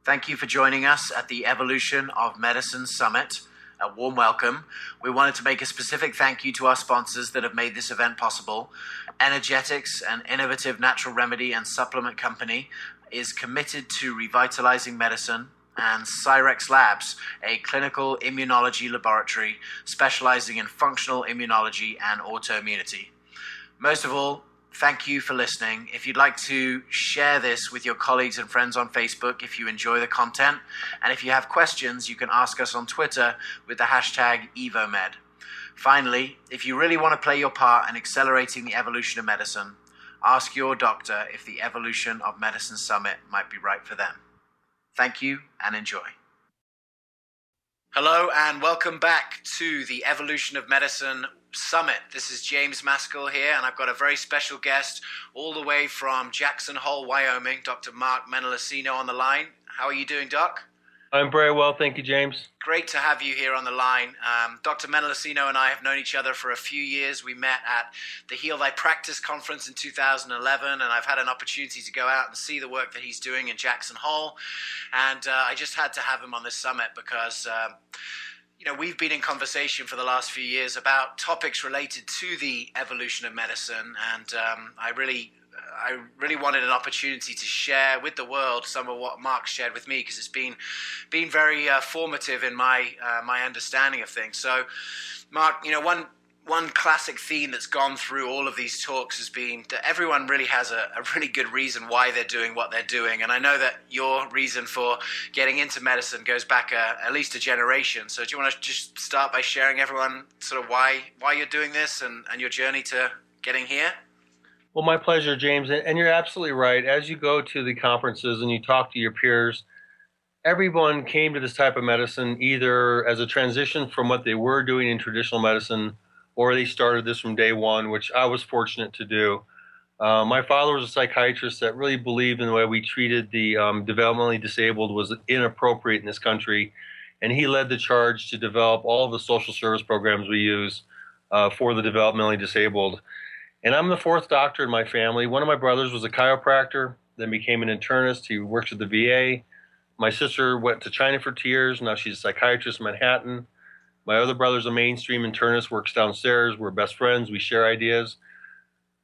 Thank you for joining us at the Evolution of Medicine Summit. A warm welcome. We wanted to make a specific thank you to our sponsors that have made this event possible. Energetics, an innovative natural remedy and supplement company, is committed to revitalizing medicine, and Cyrex Labs, a clinical immunology laboratory specializing in functional immunology and autoimmunity. Most of all, thank you for listening. If you'd like to share this with your colleagues and friends on Facebook if you enjoy the content, and if you have questions, you can ask us on Twitter with the hashtag EvoMed. Finally, if you really want to play your part in accelerating the evolution of medicine, ask your doctor if the Evolution of Medicine Summit might be right for them. Thank you and enjoy. Hello and welcome back to the Evolution of Medicine Summit. This is James Maskell here, and I've got a very special guest all the way from Jackson Hole, Wyoming, Dr. Mark Menolascino on the line. How are you doing, Doc? I'm very well, thank you, James. Great to have you here on the line. Dr. Menolascino and I have known each other for a few years. We met at the Heal Thy Practice conference in 2011, and I've had an opportunity to go out and see the work that he's doing in Jackson Hole. And I just had to have him on this summit because we've been in conversation for the last few years about topics related to the evolution of medicine, and I really wanted an opportunity to share with the world some of what Mark shared with me, because it's been very formative in my understanding of things. So, Mark, one classic theme that's gone through all of these talks has been that everyone really has a really good reason why they're doing what they're doing. And I know that your reason for getting into medicine goes back at least a generation. So do you want to just start by sharing everyone sort of why you're doing this and your journey to getting here? Well, my pleasure, James. And you're absolutely right. As you go to the conferences and you talk to your peers, everyone came to this type of medicine either as a transition from what they were doing in traditional medicine, or they started this from day one, which I was fortunate to do. My father was a psychiatrist that really believed in the way we treated the developmentally disabled was inappropriate in this country, and he led the charge to develop all of the social service programs we use for the developmentally disabled. And I'm the fourth doctor in my family. One of my brothers was a chiropractor, then became an internist. He works at the VA. My sister went to China for 2 years. Now she's a psychiatrist in Manhattan. My other brother's a mainstream internist, works downstairs. We're best friends. We share ideas.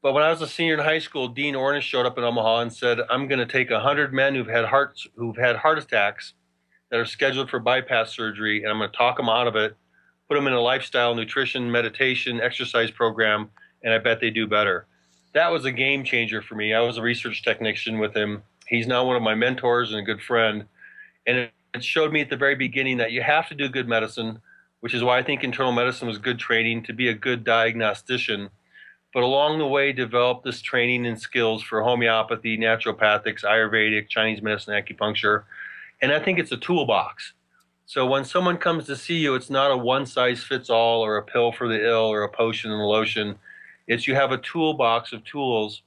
But when I was a senior in high school, Dean Ornish showed up in Omaha and said, I'm going to take 100 men who've had heart attacks that are scheduled for bypass surgery, and I'm going to talk them out of it, put them in a lifestyle, nutrition, meditation, exercise program, and I bet they do better. That was a game changer for me. I was a research technician with him. He's now one of my mentors and a good friend. And it showed me at the very beginning that you have to do good medicine, which is why I think internal medicine was good training to be a good diagnostician. But along the way, develop this training and skills for homeopathy, naturopathics, Ayurvedic, Chinese medicine, acupuncture. And I think it's a toolbox. So when someone comes to see you, it's not a one-size-fits-all or a pill for the ill or a potion and a lotion. It's you have a toolbox of tools,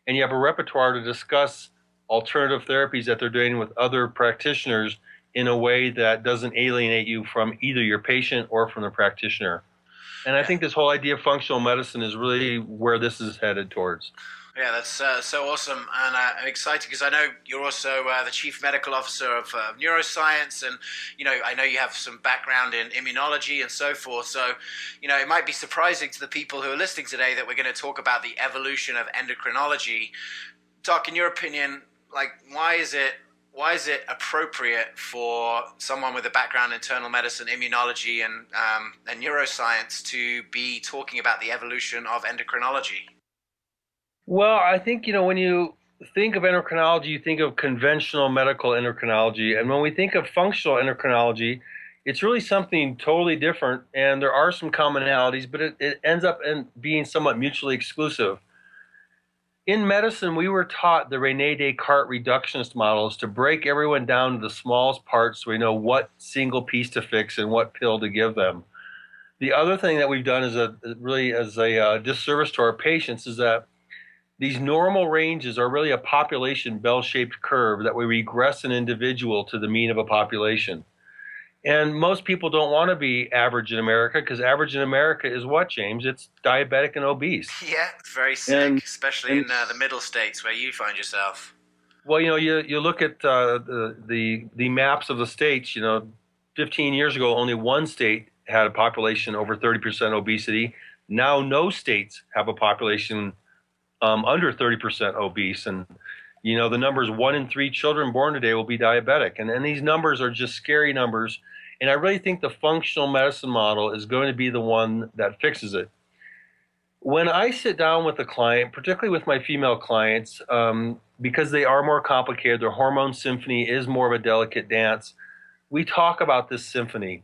and you have a repertoire to discuss alternative therapies that they're doing with other practitioners in a way that doesn't alienate you from either your patient or from the practitioner. And I think this whole idea of functional medicine is really where this is headed towards. Yeah, that's so awesome, and I'm excited because I know you're also the Chief Medical Officer of Neuroscience, and I know you have some background in immunology and so forth. So, it might be surprising to the people who are listening today that we're going to talk about the evolution of endocrinology. Doc, in your opinion, why is it appropriate for someone with a background in internal medicine, immunology, and neuroscience to be talking about the evolution of endocrinology? Well, I think, when you think of endocrinology, you think of conventional medical endocrinology. And when we think of functional endocrinology, it's really something totally different. And there are some commonalities, but it ends up being somewhat mutually exclusive. In medicine, we were taught the René Descartes reductionist models to break everyone down to the smallest parts so we know what single piece to fix and what pill to give them. The other thing that we've done is a disservice to our patients is that these normal ranges are really a population bell-shaped curve that we regress an individual to the mean of a population. And most people don't want to be average in America, because average in America is what, James? It's diabetic and obese. Yeah, very sick, especially in the middle states where you find yourself. Well, you look at the maps of the states. 15 years ago, only one state had a population over 30% obesity. Now, no states have a population under 30% obese, and the numbers 1 in 3 children born today will be diabetic, and these numbers are just scary numbers. And I really think the functional medicine model is going to be the one that fixes it. When I sit down with a client, particularly with my female clients, because they are more complicated, their hormone symphony is more of a delicate dance, we talk about this symphony.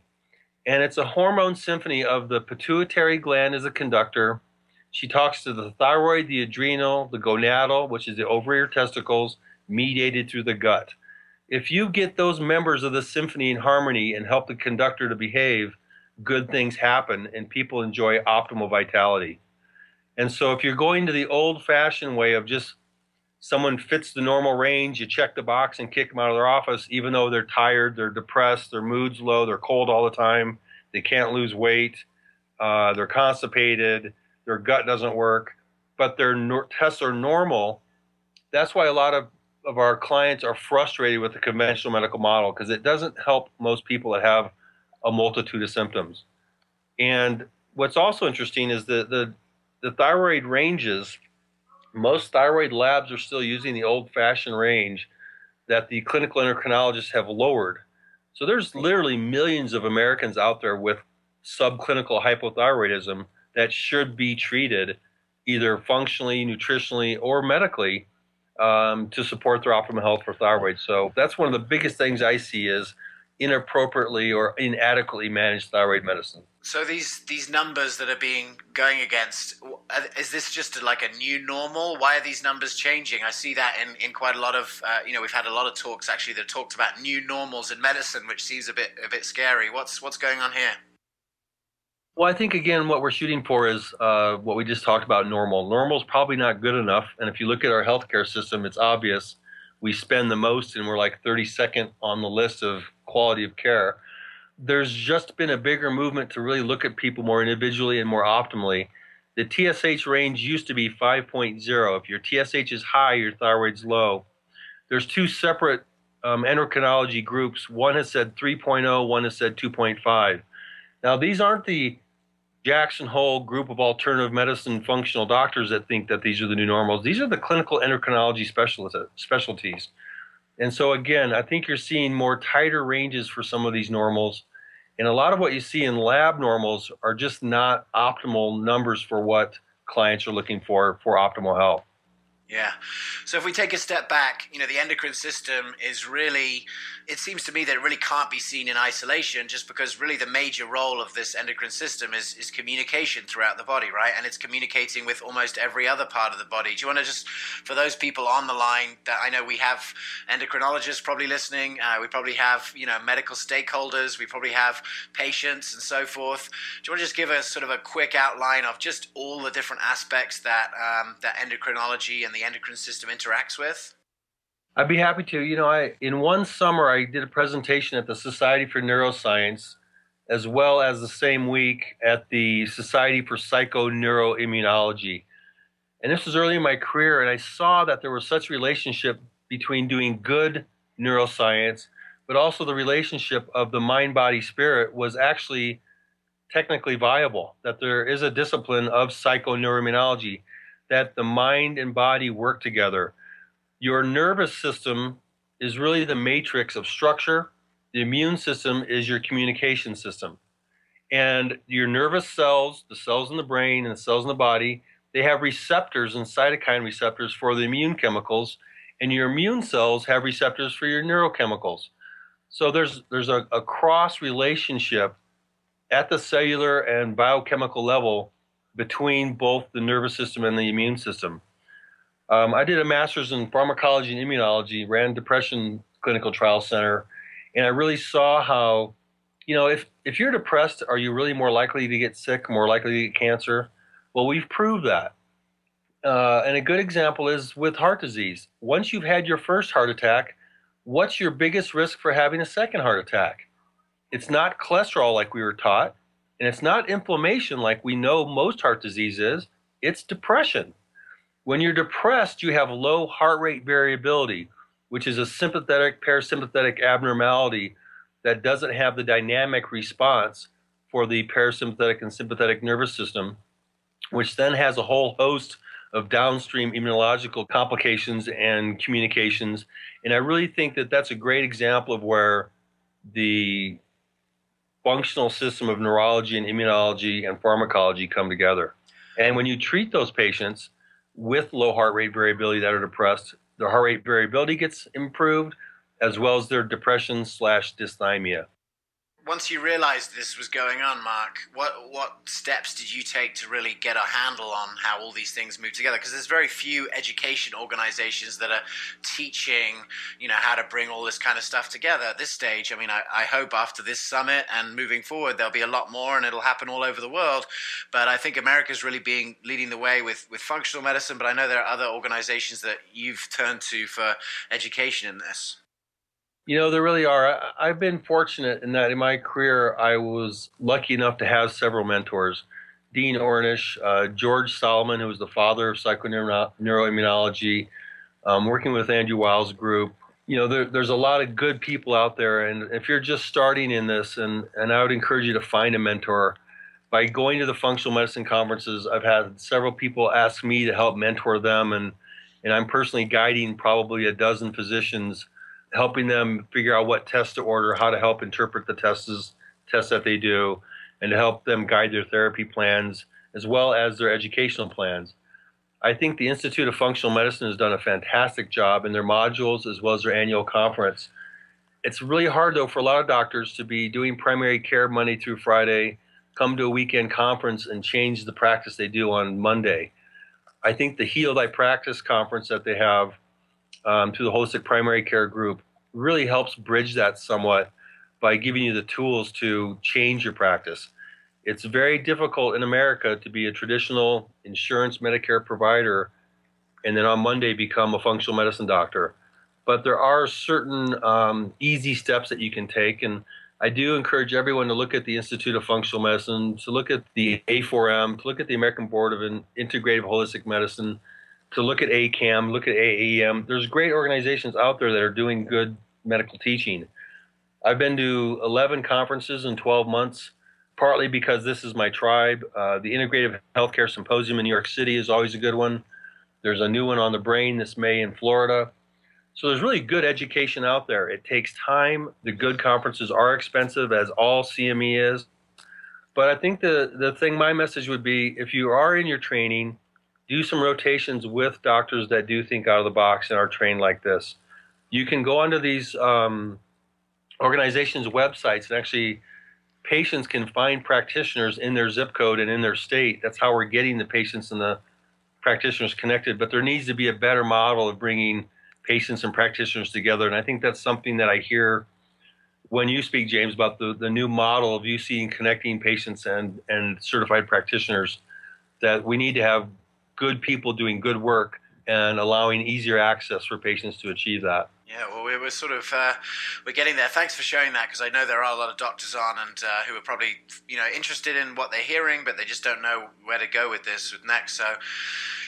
And it's a hormone symphony of the pituitary gland as a conductor. She talks to the thyroid, the adrenal, the gonadal, which is the ovary or testicles, mediated through the gut. If you get those members of the symphony in harmony and help the conductor to behave, good things happen and people enjoy optimal vitality. And so if you're going to the old-fashioned way of just someone fits the normal range, you check the box and kick them out of their office, even though they're tired, they're depressed, their mood's low, they're cold all the time, they can't lose weight, they're constipated, their gut doesn't work, but their tests are normal. That's why a lot of our clients are frustrated with the conventional medical model, because it doesn't help most people that have a multitude of symptoms. And what's also interesting is the thyroid ranges. Most thyroid labs are still using the old-fashioned range that the clinical endocrinologists have lowered. So there's literally millions of Americans out there with subclinical hypothyroidism that should be treated either functionally, nutritionally, or medically to support their optimal health for thyroid. So that's one of the biggest things I see is inappropriately or inadequately managed thyroid medicine. So these numbers that are being going against, is this just like a new normal? Why are these numbers changing? I see that in quite a lot of, we've had a lot of talks actually that talked about new normals in medicine, which seems a bit scary. What's going on here? Well, I think, again, what we're shooting for is what we just talked about, normal. Normal is probably not good enough. And if you look at our healthcare system, it's obvious we spend the most and we're like 32nd on the list of quality of care. There's just been a bigger movement to really look at people more individually and more optimally. The TSH range used to be 5.0. If your TSH is high, your thyroid's low. There's two separate endocrinology groups. One has said 3.0, one has said 2.5. Now, these aren't the Jackson Hole group of alternative medicine functional doctors that think that these are the new normals. These are the clinical endocrinology specialties. And so, again, I think you're seeing more tighter ranges for some of these normals. And a lot of what you see in lab normals are just not optimal numbers for what clients are looking for optimal health. Yeah. So if we take a step back, the endocrine system is really, it seems to me that it really can't be seen in isolation, just because really the major role of this endocrine system is communication throughout the body, right? And it's communicating with almost every other part of the body. Do you want to just, for those people on the line, that I know we have endocrinologists probably listening, we probably have, medical stakeholders, we probably have patients and so forth. Do you want to just give us sort of a quick outline of just all the different aspects that that endocrinology and the endocrine system interacts with? I'd be happy to. In one summer, I did a presentation at the Society for Neuroscience, as well as the same week at the Society for Psychoneuroimmunology. And this was early in my career, and I saw that there was such a relationship between doing good neuroscience, but also the relationship of the mind-body-spirit was actually technically viable, that there is a discipline of psychoneuroimmunology, that the mind and body work together. Your nervous system is really the matrix of structure. The immune system is your communication system. And your nervous cells, the cells in the brain and the cells in the body, they have receptors and cytokine receptors for the immune chemicals, and your immune cells have receptors for your neurochemicals. So there's a cross relationship at the cellular and biochemical level between both the nervous system and the immune system. I did a master's in pharmacology and immunology, ran Depression Clinical Trial Center, and I really saw how, if you're depressed, are you really more likely to get sick, more likely to get cancer? Well, we've proved that. And a good example is with heart disease. Once you've had your first heart attack, what's your biggest risk for having a second heart attack? It's not cholesterol like we were taught, and it's not inflammation like we know most heart disease is. It's depression. When you're depressed, you have low heart rate variability. which is a sympathetic parasympathetic abnormality that doesn't have the dynamic response for the parasympathetic and sympathetic nervous system, which then has a whole host of downstream immunological complications and communications. And I really think that that's a great example of where the functional system of neurology and immunology and pharmacology come together. And when you treat those patients with low heart rate variability that are depressed, their heart rate variability gets improved, as well as their depression/dysthymia. Once you realized this was going on, Mark, what steps did you take to really get a handle on how all these things move together? Because there's very few education organizations that are teaching, how to bring all this kind of stuff together at this stage. I mean, I hope after this summit and moving forward, there'll be a lot more and it'll happen all over the world. But I think America's really leading the way with functional medicine. But I know there are other organizations that you've turned to for education in this. There really are. I've been fortunate in that in my career, I was lucky enough to have several mentors. Dean Ornish, George Solomon, who was the father of psychoneuroimmunology, working with Andrew Weil's group. There's a lot of good people out there. And if you're just starting in this, and I would encourage you to find a mentor. By going to the functional medicine conferences, I've had several people ask me to help mentor them. And I'm personally guiding probably a dozen physicians, helping them figure out what tests to order, how to help interpret the tests that they do, and to help them guide their therapy plans as well as their educational plans. I think the Institute of Functional Medicine has done a fantastic job in their modules as well as their annual conference. It's really hard, though, for a lot of doctors to be doing primary care Monday through Friday, come to a weekend conference, and change the practice they do on Monday. I think the Heal Thy Practice conference that they have through the Holistic Primary Care Group really helps bridge that somewhat by giving you the tools to change your practice. It's very difficult in America to be a traditional insurance Medicare provider and then on Monday become a functional medicine doctor. But there are certain easy steps that you can take, and I do encourage everyone to look at the Institute of Functional Medicine, to look at the A4M, to look at the American Board of Integrative Holistic Medicine, to look at ACAM, look at AAEM. There's great organizations out there that are doing good medical teaching. I've been to 11 conferences in 12 months, partly because this is my tribe. The Integrative Healthcare Symposium in New York City is always a good one. There's a new one on the brain this May in Florida. So there's really good education out there. It takes time. The good conferences are expensive, as all CME is. But I think my message would be, if you are in your training, do some rotations with doctors that do think out of the box and are trained like this. You can go onto these organizations' websites, and actually patients can find practitioners in their zip code and in their state. That's how we're getting the patients and the practitioners connected. But there needs to be a better model of bringing patients and practitioners together. And I think that's something that I hear when you speak, James, about the new model of you seeing connecting patients and certified practitioners, that we need to have good people doing good work and allowing easier access for patients to achieve that. Yeah, well, we're sort of we're getting there. Thanks for sharing that, because I know there are a lot of doctors on and who are probably interested in what they're hearing, but they just don't know where to go with this next.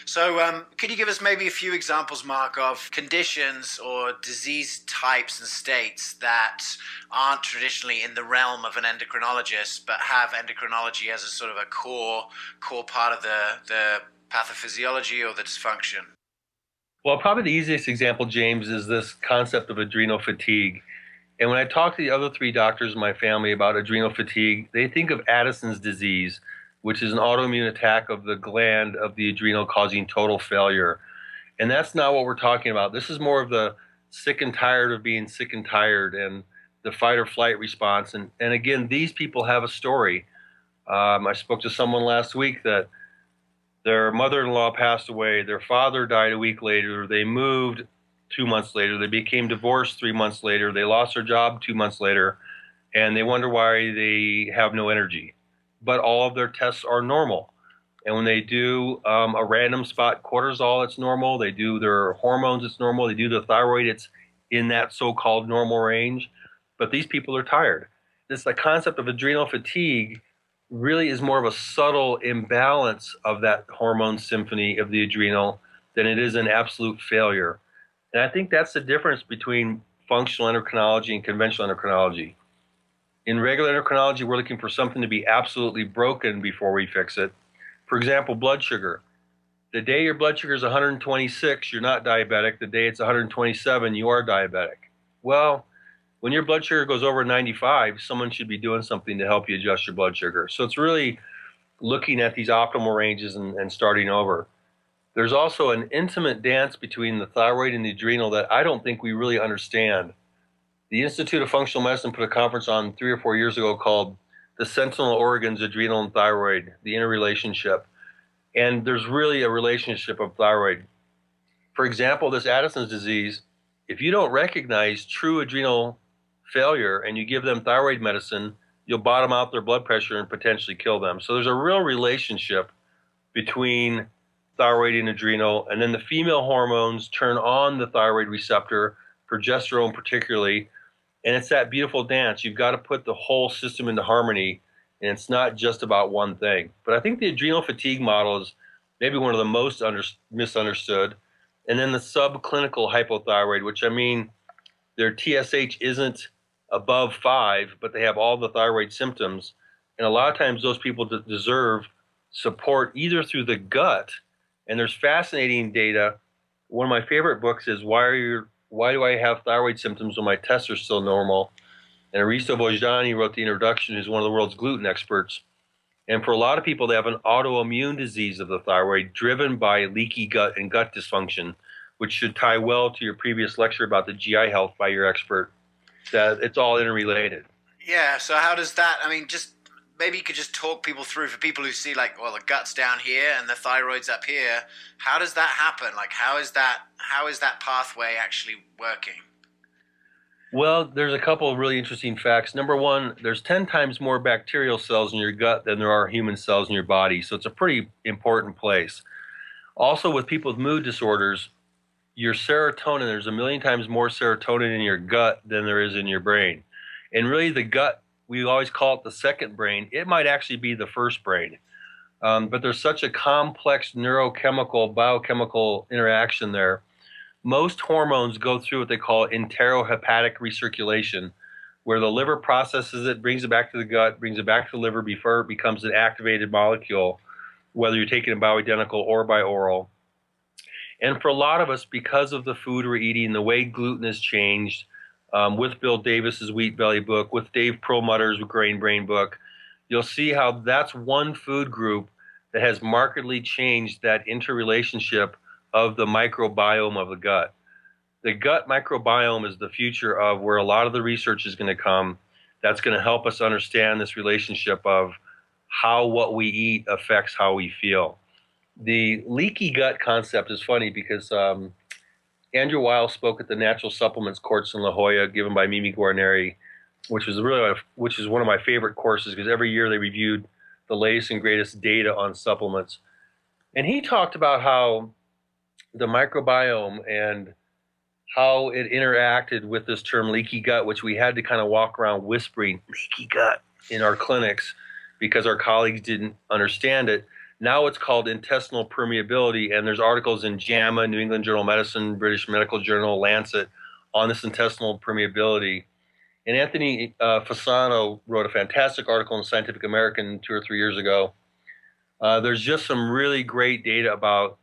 So could you give us maybe a few examples, Mark, of conditions or disease types and states that aren't traditionally in the realm of an endocrinologist, but have endocrinology as a sort of a core part of the pathophysiology or the dysfunction? Well, probably the easiest example, James, is this concept of adrenal fatigue. And when I talk to the other three doctors in my family about adrenal fatigue, they think of Addison's disease, which is an autoimmune attack of the gland of the adrenal causing total failure. And that's not what we're talking about. This is more of the sick and tired of being sick and tired and the fight or flight response. And again, these people have a story. I spoke to someone last week that their mother-in-law passed away, their father died a week later, they moved 2 months later, they became divorced 3 months later, they lost their job 2 months later, and they wonder why they have no energy. But all of their tests are normal. And when they do a random spot cortisol, it's normal. They do their hormones, it's normal. They do the thyroid, it's in that so-called normal range. But these people are tired. The concept of adrenal fatigue really is more of a subtle imbalance of that hormone symphony of the adrenal than it is an absolute failure. And I think that's the difference between functional endocrinology and conventional endocrinology. In regular endocrinology, we're looking for something to be absolutely broken before we fix it. For example, blood sugar. The day your blood sugar is 126, you're not diabetic. The day it's 127, you are diabetic. Well, when your blood sugar goes over 95, someone should be doing something to help you adjust your blood sugar. So it's really looking at these optimal ranges and starting over. There's also an intimate dance between the thyroid and the adrenal that I don't think we really understand. The Institute of Functional Medicine put a conference on 3 or 4 years ago called The Sentinel Organs, Adrenal and Thyroid, the Interrelationship. And there's really a relationship of thyroid. For example, this Addison's disease, if you don't recognize true adrenal failure and you give them thyroid medicine, you'll bottom out their blood pressure and potentially kill them. So there's a real relationship between thyroid and adrenal, and then the female hormones turn on the thyroid receptor, progesterone particularly, and it's that beautiful dance. You've got to put the whole system into harmony, and it's not just about one thing. But I think the adrenal fatigue model is maybe one of the most misunderstood. And then the subclinical hypothyroid, which I mean, their TSH isn't above 5, but they have all the thyroid symptoms. And a lot of times those people deserve support either through the gut, and there's fascinating data. One of my favorite books is Why Do I Have Thyroid Symptoms When My Tests Are Still Normal? And Aristo Vojani wrote the introduction, who's one of the world's gluten experts. And for a lot of people, they have an autoimmune disease of the thyroid driven by leaky gut and gut dysfunction, which should tie well to your previous lecture about the GI health by your expert, that it's all interrelated. Yeah, so how does that, I mean, just maybe you could just talk people through, for people who see like, well, the gut's down here and the thyroid's up here. How does that happen? Like, how is that pathway actually working? Well, there's a couple of really interesting facts. Number one, there's 10 times more bacterial cells in your gut than there are human cells in your body. So it's a pretty important place. Also, with people with mood disorders, your serotonin, there's a million times more serotonin in your gut than there is in your brain. And really the gut, we always call it the second brain. It might actually be the first brain. But there's such a complex neurochemical, biochemical interaction there. Most hormones go through what they call enterohepatic recirculation, where the liver processes it, brings it back to the gut, brings it back to the liver before it becomes an activated molecule, whether you're taking it bioidentical or by oral. And for a lot of us, because of the food we're eating, the way gluten has changed, with Bill Davis's Wheat Belly book, with Dave Perlmutter's Grain Brain book, you'll see how that's one food group that has markedly changed that interrelationship of the microbiome of the gut. The gut microbiome is the future of where a lot of the research is going to come. That's going to help us understand this relationship of how what we eat affects how we feel. The leaky gut concept is funny because Andrew Weil spoke at the Natural Supplements course in La Jolla, given by Mimi Guarneri, which is one of my favorite courses because every year they reviewed the latest and greatest data on supplements. And he talked about how the microbiome and how it interacted with this term leaky gut, which we had to kind of walk around whispering leaky gut in our clinics because our colleagues didn't understand it. Now it's called intestinal permeability, and there's articles in JAMA, New England Journal of Medicine, British Medical Journal, Lancet, on this intestinal permeability. And Anthony Fasano wrote a fantastic article in Scientific American 2 or 3 years ago. There's just some really great data about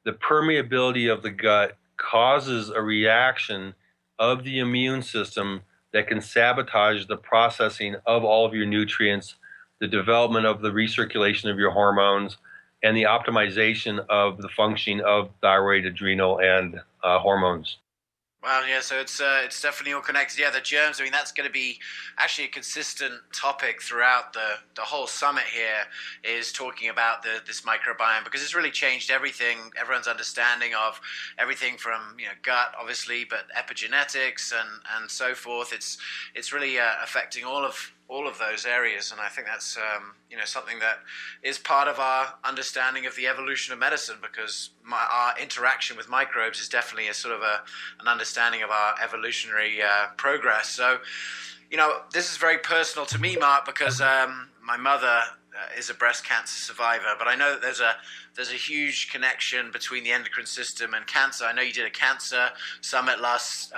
the permeability of the gut causes a reaction of the immune system that can sabotage the processing of all of your nutrients, the development of the recirculation of your hormones, and the optimization of the functioning of thyroid, adrenal, and hormones. Well, yeah, so it's definitely all connected. Yeah, the germs, I mean, that's going to be actually a consistent topic throughout the whole summit here, is talking about this microbiome, because it's really changed everything, everyone's understanding of everything from, gut, obviously, but epigenetics and so forth. It's really affecting all of those areas, and I think that's something that is part of our understanding of the evolution of medicine, because our interaction with microbes is definitely a sort of an understanding of our evolutionary progress. So You know, this is very personal to me, Mark, because my mother is a breast cancer survivor, but I know that there's a huge connection between the endocrine system and cancer. I know you did a cancer summit last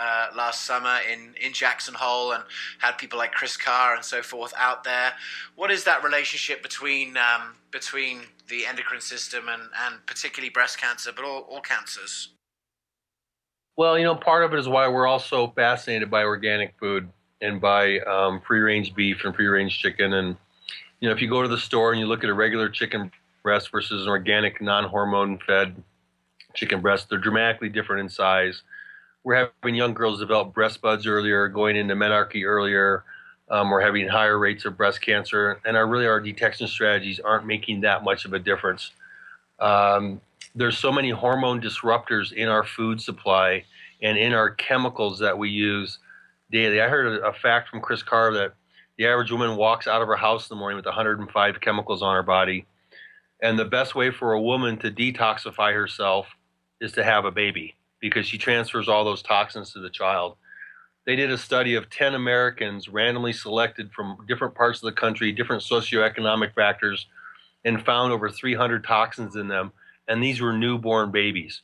summer in Jackson Hole and had people like Chris Carr and so forth out there. What is that relationship between the endocrine system and particularly breast cancer, but all cancers? Well, you know, part of it is why we're all so fascinated by organic food and by free-range beef and free-range chicken. And, you know, if you go to the store and you look at a regular chicken breast versus an organic, non-hormone fed chicken breast, they're dramatically different in size. We're having young girls develop breast buds earlier, going into menarche earlier. We're having higher rates of breast cancer, and our detection strategies aren't making that much of a difference. There's so many hormone disruptors in our food supply and in our chemicals that we use daily. I heard a fact from Chris Carr that the average woman walks out of her house in the morning with 105 chemicals on her body. And the best way for a woman to detoxify herself is to have a baby, because she transfers all those toxins to the child. They did a study of 10 Americans randomly selected from different parts of the country, different socioeconomic factors, and found over 300 toxins in them. And these were newborn babies.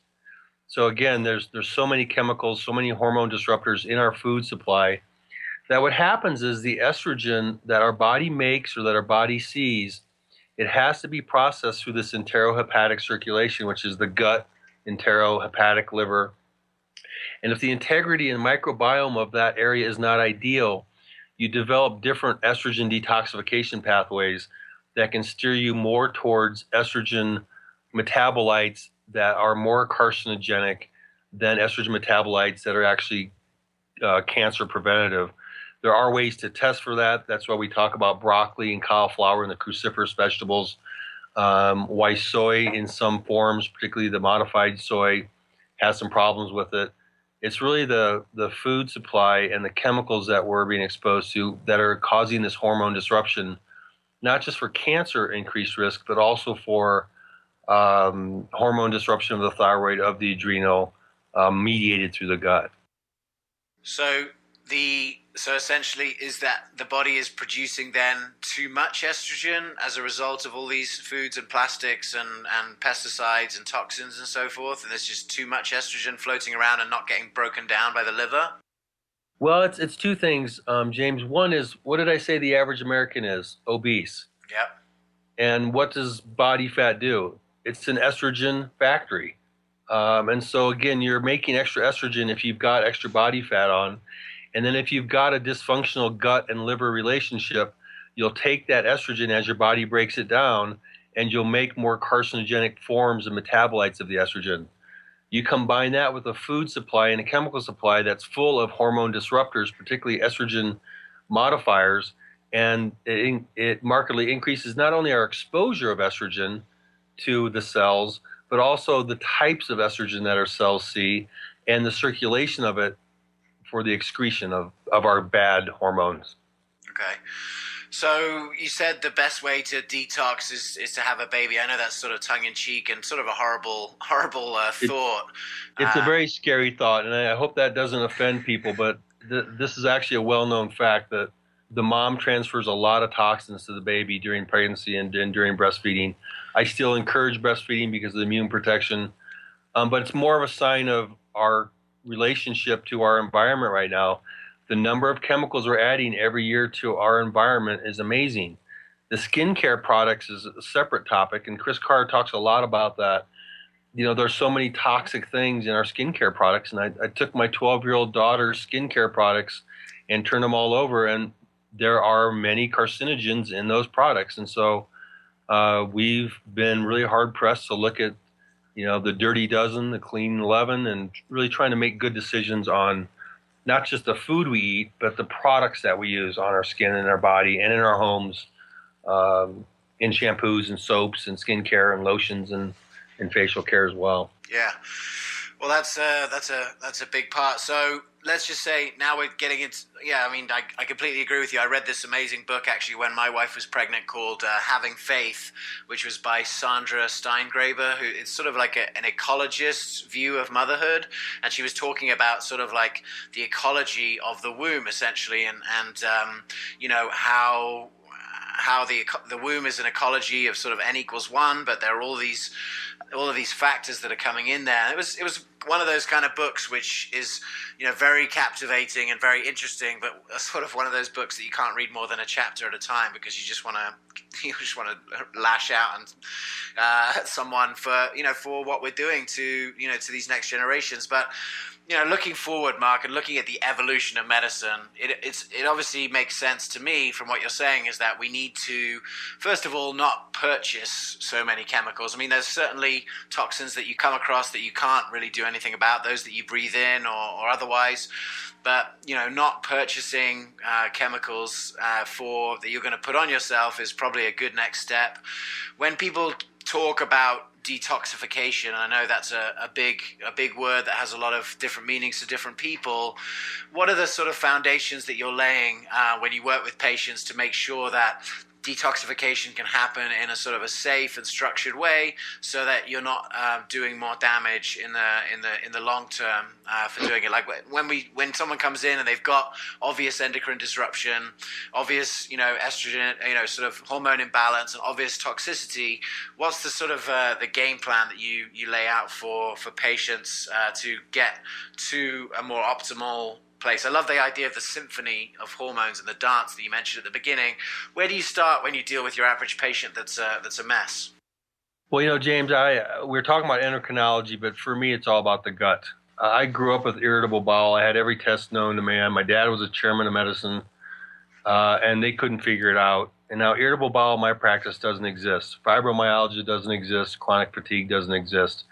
So again, there's so many chemicals, so many hormone disruptors in our food supply that what happens is the estrogen that our body makes or that our body sees, it has to be processed through this enterohepatic circulation, which is the gut, enterohepatic liver. And if the integrity and microbiome of that area is not ideal, you develop different estrogen detoxification pathways that can steer you more towards estrogen metabolites that are more carcinogenic than estrogen metabolites that are actually cancer preventative. There are ways to test for that. That's why we talk about broccoli and cauliflower and the cruciferous vegetables. Why soy in some forms, particularly the modified soy, has some problems with it. It's really the food supply and the chemicals that we're being exposed to that are causing this hormone disruption, not just for cancer increased risk, but also for hormone disruption of the thyroid, of the adrenal, mediated through the gut. So essentially, is that the body is producing then too much estrogen as a result of all these foods and plastics and pesticides and toxins and so forth, and there's just too much estrogen floating around and not getting broken down by the liver? Well, it's two things, James. One is, what did I say the average American is? Obese. Yep. And what does body fat do? It's an estrogen factory. And so again, you're making extra estrogen if you've got extra body fat on. And then if you've got a dysfunctional gut and liver relationship, you'll take that estrogen as your body breaks it down, and you'll make more carcinogenic forms and metabolites of the estrogen. You combine that with a food supply and a chemical supply that's full of hormone disruptors, particularly estrogen modifiers, and it markedly increases not only our exposure of estrogen to the cells, but also the types of estrogen that our cells see and the circulation of it for the excretion of our bad hormones. Okay. So you said the best way to detox is to have a baby. I know that's sort of tongue-in-cheek and sort of a horrible thought. It's a very scary thought, and I hope that doesn't offend people, but this is actually a well-known fact that the mom transfers a lot of toxins to the baby during pregnancy and during breastfeeding. I still encourage breastfeeding because of the immune protection, but it's more of a sign of our relationship to our environment right now. The number of chemicals we're adding every year to our environment is amazing. The skincare products is a separate topic, and Chris Carr talks a lot about that. You know, there's so many toxic things in our skincare products, and I took my 12-year-old daughter's skincare products and turned them all over, and there are many carcinogens in those products. And so we've been really hard-pressed to look at, you know, the dirty dozen, the clean 11, and really trying to make good decisions on not just the food we eat, but the products that we use on our skin and our body and in our homes, in shampoos and soaps and skincare and lotions and facial care as well. Yeah. Well, that's a big part. So let's just say now we're getting into, yeah, I mean, I completely agree with you. I read this amazing book actually when my wife was pregnant called Having Faith, which was by Sandra Steingraber, who it's sort of like an ecologist's view of motherhood, and she was talking about sort of like the ecology of the womb essentially, and you know how the womb is an ecology of sort of n equals 1, but there are all of these factors that are coming in there. And it was one of those kind of books which is, you know, very captivating and very interesting, but sort of one of those books that you can't read more than a chapter at a time because you just want to lash out and someone for, you know, for what we're doing to, you know, to these next generations. But you know, looking forward, Mark, and looking at the evolution of medicine, it obviously makes sense to me from what you're saying is that we need to, first of all, not purchase so many chemicals. I mean, there's certainly toxins that you come across that you can't really do anything about, those that you breathe in or otherwise. But, you know, not purchasing chemicals that you're going to put on yourself is probably a good next step. When people talk about detoxification, and I know that's a big word that has a lot of different meanings to different people. What are the sort of foundations that you're laying when you work with patients to make sure that detoxification can happen in a sort of a safe and structured way, so that you're not doing more damage in the long term for doing it? Like when someone comes in and they've got obvious endocrine disruption, obvious, you know, estrogen, you know, sort of hormone imbalance, and obvious toxicity, what's the sort of the game plan that you lay out for patients to get to a more optimal place? I love the idea of the symphony of hormones and the dance that you mentioned at the beginning. Where do you start when you deal with your average patient that's a mess? Well, you know, James, we're talking about endocrinology, but for me, it's all about the gut. I grew up with irritable bowel. I had every test known to man. My dad was a chairman of medicine, and they couldn't figure it out. And now irritable bowel in my practice doesn't exist. Fibromyalgia doesn't exist. Chronic fatigue doesn't exist.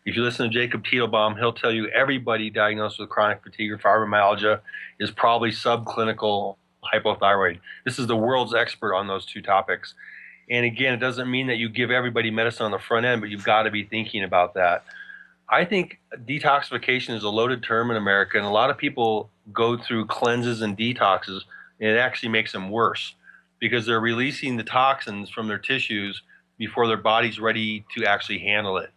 If you listen to Jacob Teitelbaum, he'll tell you everybody diagnosed with chronic fatigue or fibromyalgia is probably subclinical hypothyroid. This is the world's expert on those two topics. And again, it doesn't mean that you give everybody medicine on the front end, but you've got to be thinking about that. I think detoxification is a loaded term in America, and a lot of people go through cleanses and detoxes, and it actually makes them worse because they're releasing the toxins from their tissues before their body's ready to actually handle it.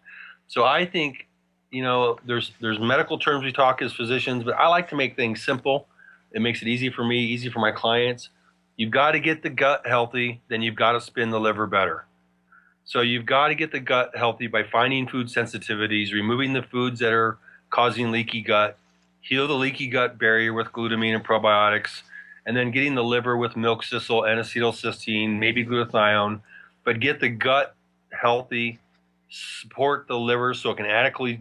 So I think, you know, there's medical terms we talk as physicians, but I like to make things simple. It makes it easy for me, easy for my clients. You've got to get the gut healthy, then you've got to spin the liver better. So you've got to get the gut healthy by finding food sensitivities, removing the foods that are causing leaky gut, heal the leaky gut barrier with glutamine and probiotics, and then getting the liver with milk thistle, N-acetylcysteine, maybe glutathione, but get the gut healthy, support the liver so it can adequately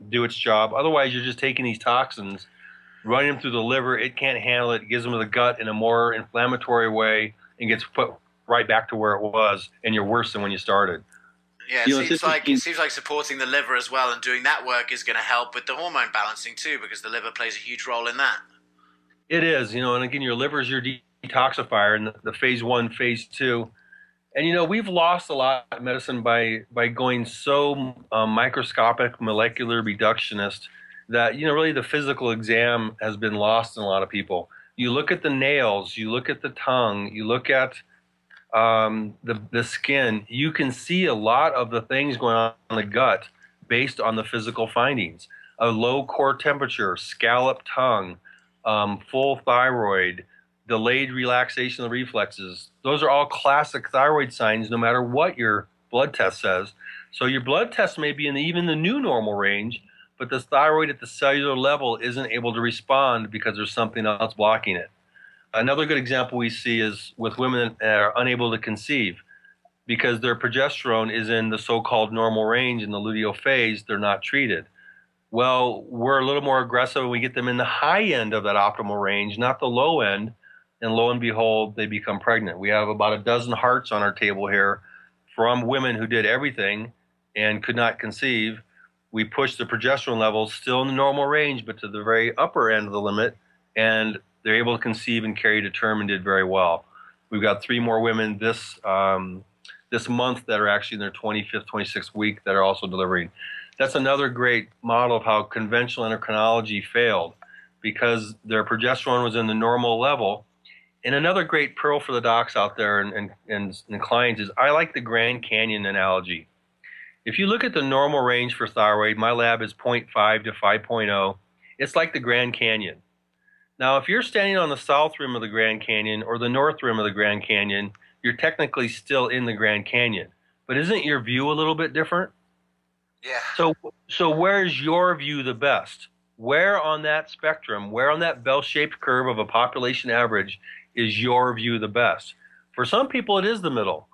do its job. Otherwise, you're just taking these toxins, running them through the liver. It can't handle it. It gives them to the gut in a more inflammatory way and gets put right back to where it was, and you're worse than when you started. Yeah, it seems like supporting the liver as well and doing that work is going to help with the hormone balancing too, because the liver plays a huge role in that. It is, you know, and again, your liver is your detoxifier in the phase 1, phase 2. And, you know, we've lost a lot of medicine by going so microscopic, molecular reductionist that, you know, really the physical exam has been lost in a lot of people. You look at the nails, you look at the tongue, you look at the skin, you can see a lot of the things going on in the gut based on the physical findings. A low core temperature, scalloped tongue, full thyroid, delayed relaxation of the reflexes. Those are all classic thyroid signs no matter what your blood test says. So your blood test may be in even the new normal range, but the thyroid at the cellular level isn't able to respond because there's something else blocking it. Another good example we see is with women that are unable to conceive because their progesterone is in the so-called normal range in the luteal phase, they're not treated. Well, we're a little more aggressive and we get them in the high end of that optimal range, not the low end, and lo and behold, they become pregnant. We have about a dozen hearts on our table here from women who did everything and could not conceive. We pushed the progesterone levels still in the normal range, but to the very upper end of the limit, and they're able to conceive and carry to term and did very well. We've got 3 more women this month that are actually in their 25th, 26th week that are also delivering. That's another great model of how conventional endocrinology failed, because their progesterone was in the normal level. And another great pearl for the docs out there and clients is, I like the Grand Canyon analogy. If you look at the normal range for thyroid, my lab is 0.5 to 5.0. It's like the Grand Canyon. Now, if you're standing on the south rim of the Grand Canyon or the north rim of the Grand Canyon, you're technically still in the Grand Canyon. But isn't your view a little bit different? Yeah. So where's your view the best? Where on that spectrum, where on that bell-shaped curve of a population average is your view the best? For some people, it is the middle.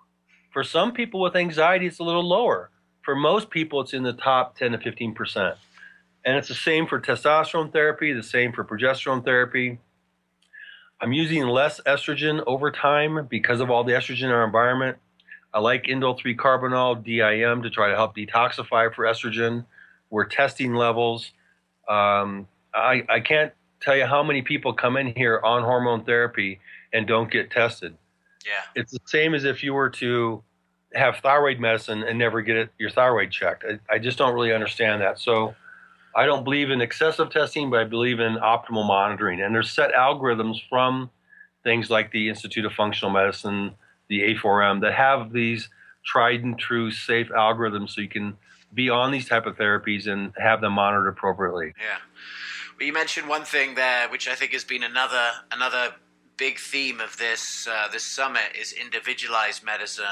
For some people with anxiety, it's a little lower. For most people, it's in the top 10 to 15%. And it's the same for testosterone therapy, the same for progesterone therapy. I'm using less estrogen over time because of all the estrogen in our environment. I like indole 3-carbinol, DIM, to try to help detoxify for estrogen. We're testing levels. I can't tell you how many people come in here on hormone therapy and don't get tested. Yeah. It's the same as if you were to have thyroid medicine and never get your thyroid checked. I just don't really understand that. So I don't believe in excessive testing, but I believe in optimal monitoring. And there's set algorithms from things like the Institute of Functional Medicine, the A4M, that have these tried and true safe algorithms so you can be on these type of therapies and have them monitored appropriately. Yeah. Well, you mentioned one thing there, which I think has been another big theme of this summit, is individualized medicine.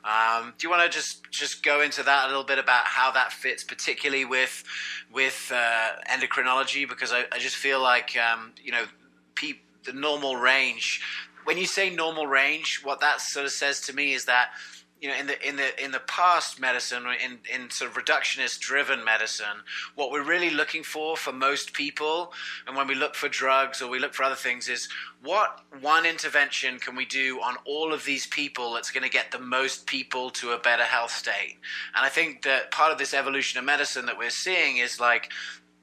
Do you want to just go into that a little bit about how that fits, particularly with endocrinology? Because I just feel like the normal range. When you say normal range, what that sort of says to me is that, you know, in the past medicine, in sort of reductionist driven medicine, what we're really looking for most people, and when we look for drugs or we look for other things, is what one intervention can we do on all of these people that's going to get the most people to a better health state. And I think that part of this evolution of medicine that we're seeing is like,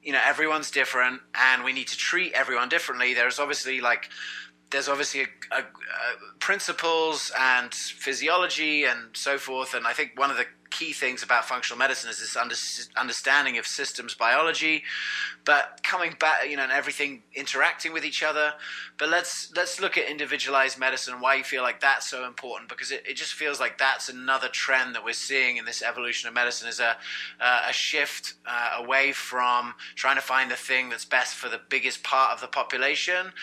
you know, everyone's different and we need to treat everyone differently. There's obviously principles and physiology and so forth. And I think one of the key things about functional medicine is this understanding of systems biology, but coming back, you know, and everything interacting with each other. But let's look at individualized medicine and why you feel like that's so important, because it just feels like that's another trend that we're seeing in this evolution of medicine, is a shift away from trying to find the thing that's best for the biggest part of the population,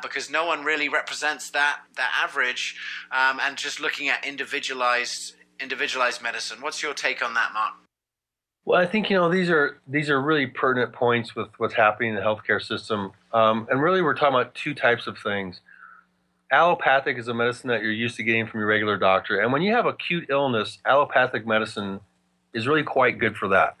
because no one really represents that average, and just looking at individualized medicine. What's your take on that, Mark? Well, I think, you know, these are really pertinent points with what's happening in the healthcare system. And really, we're talking about two types of things. Allopathic is a medicine that you're used to getting from your regular doctor. And when you have acute illness, allopathic medicine is really quite good for that.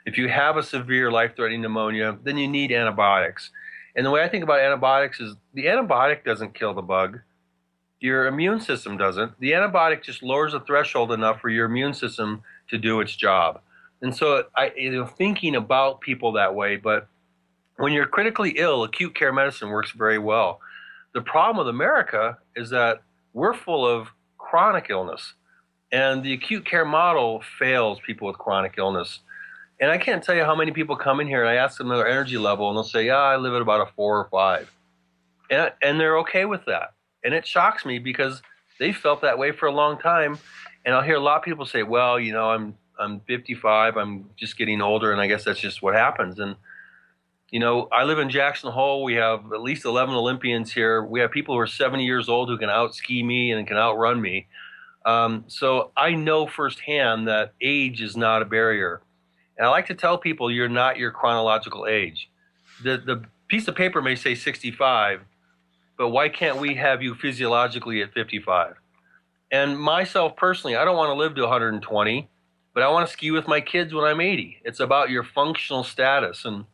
If you have a severe life-threatening pneumonia, then you need antibiotics. And the way I think about antibiotics is the antibiotic doesn't kill the bug. Your immune system doesn't. The antibiotic just lowers the threshold enough for your immune system to do its job. And so thinking about people that way, but when you're critically ill, acute care medicine works very well. The problem with America is that we're full of chronic illness, and the acute care model fails people with chronic illness. And I can't tell you how many people come in here and I ask them their energy level, and they'll say, yeah, I live at about a 4 or 5. And they're okay with that. And it shocks me because they felt that way for a long time. And I'll hear a lot of people say, well, you know, I'm 55, I'm just getting older, and I guess that's just what happens. And, you know, I live in Jackson Hole. We have at least 11 Olympians here. We have people who are 70 years old who can out-ski me and can outrun me. So I know firsthand that age is not a barrier. And I like to tell people you're not your chronological age. The piece of paper may say 65, but why can't we have you physiologically at 55? And myself personally, I don't want to live to 120, but I want to ski with my kids when I'm 80. It's about your functional status. And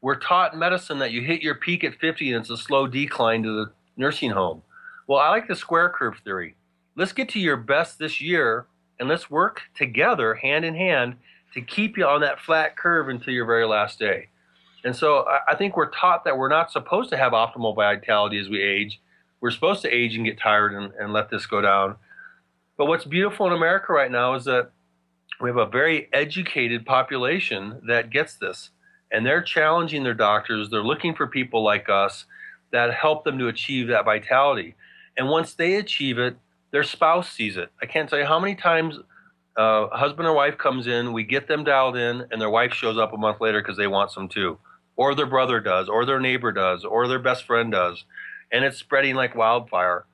we're taught in medicine that you hit your peak at 50 and it's a slow decline to the nursing home. Well, I like the square curve theory. Let's get to your best this year, and let's work together, hand in hand, to keep you on that flat curve until your very last day. And so I think we're taught that we're not supposed to have optimal vitality as we age. We're supposed to age and get tired and let this go down. But what's beautiful in America right now is that We have a very educated population that gets this, and they're challenging their doctors. They're looking for people like us that help them to achieve that vitality. And once they achieve it, their spouse sees it. I can't tell you how many times husband or wife comes in, we get them dialed in, and their wife shows up a month later because they want some too. Or their brother does, or their neighbor does, or their best friend does. And it's spreading like wildfire.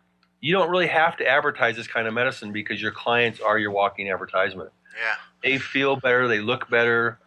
You don't really have to advertise this kind of medicine because your clients are your walking advertisement. Yeah. They feel better, they look better,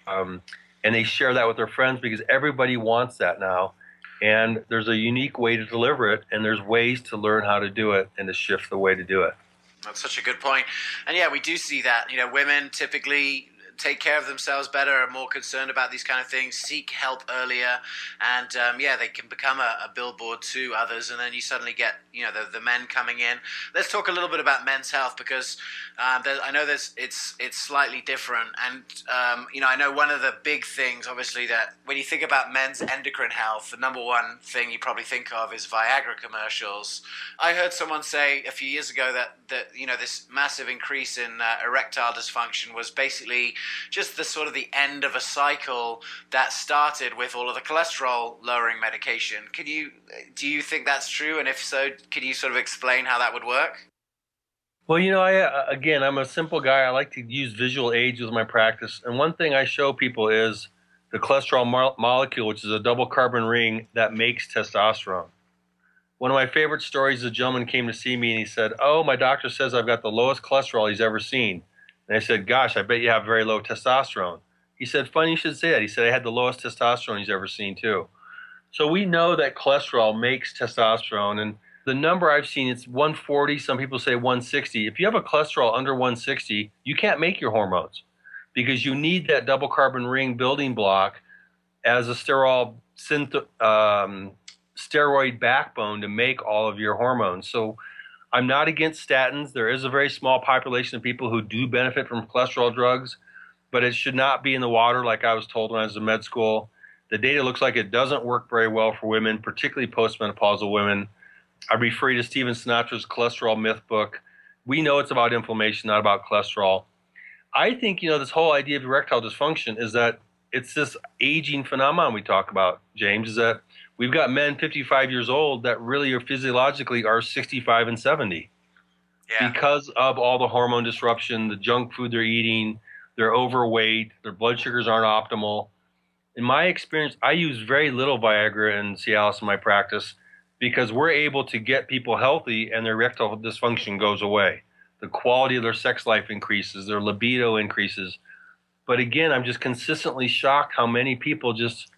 and they share that with their friends because everybody wants that now. And there's a unique way to deliver it, and there's ways to learn how to do it and to shift the way to do it. That's such a good point. And yeah, we do see that, women typically take care of themselves better, are more concerned about these kind of things, seek help earlier, and they can become a billboard to others, and then you suddenly get the men coming in. Let's talk a little bit about men's health, because I know it's slightly different, and I know one of the big things, obviously, that when you think about men's endocrine health, the number one thing you probably think of is Viagra commercials. I heard someone say a few years ago that this massive increase in erectile dysfunction was basically just the end of a cycle that started with all of the cholesterol lowering medication. Do you think that's true? And if so, can you sort of explain how that would work? Well, I'm a simple guy. I like to use visual aids with my practice. And one thing I show people is the cholesterol molecule, which is a double carbon ring that makes testosterone. One of my favorite stories, a gentleman came to see me and he said, "Oh, my doctor says I've got the lowest cholesterol he's ever seen." And I said, "Gosh, I bet you have very low testosterone." He said, "Funny you should say that." He said, "I had the lowest testosterone he's ever seen too." So we know that cholesterol makes testosterone, and the number I've seen, it's 140. Some people say 160. If you have a cholesterol under 160, you can't make your hormones because you need that double carbon ring building block as a steroid backbone to make all of your hormones. So I'm not against statins. There is a very small population of people who do benefit from cholesterol drugs, but it should not be in the water like I was told when I was in med school. The data looks like it doesn't work very well for women, particularly postmenopausal women. I refer you to Stephen Sinatra's Cholesterol Myth book. We know it's about inflammation, not about cholesterol. I think, this whole idea of erectile dysfunction is that it's this aging phenomenon we talk about, James, is that we've got men 55 years old that really are physiologically are 65 and 70 because of all the hormone disruption, the junk food they're eating, they're overweight, their blood sugars aren't optimal. In my experience, I use very little Viagra and Cialis in my practice because we're able to get people healthy and their erectile dysfunction goes away. The quality of their sex life increases, their libido increases. But again, I'm just consistently shocked how many people just